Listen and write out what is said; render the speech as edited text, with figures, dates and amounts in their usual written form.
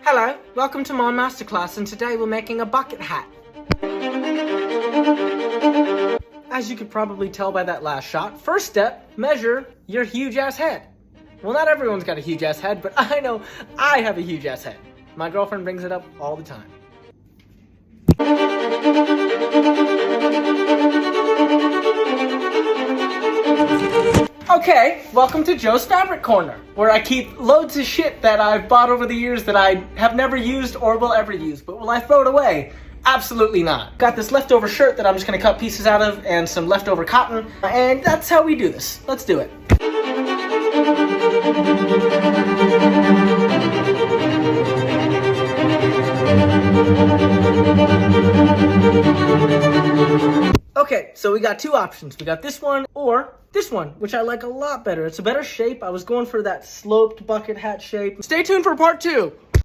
Hello, welcome to my masterclass, and today we're making a bucket hat. As you could probably tell by that last shot, first step, measure your huge ass head. Well, not everyone's got a huge ass head, but I know I have a huge ass head. My girlfriend brings it up all the time. Okay, welcome to Joe's Fabric Corner, where I keep loads of shit that I've bought over the years that I have never used or will ever use. But will I throw it away? Absolutely not. Got this leftover shirt that I'm just gonna cut pieces out of and some leftover cotton, and that's how we do this. Let's do it. Okay, so we got two options. We got this one or this one, which I like a lot better. It's a better shape. I was going for that sloped bucket hat shape. Stay tuned for part 2.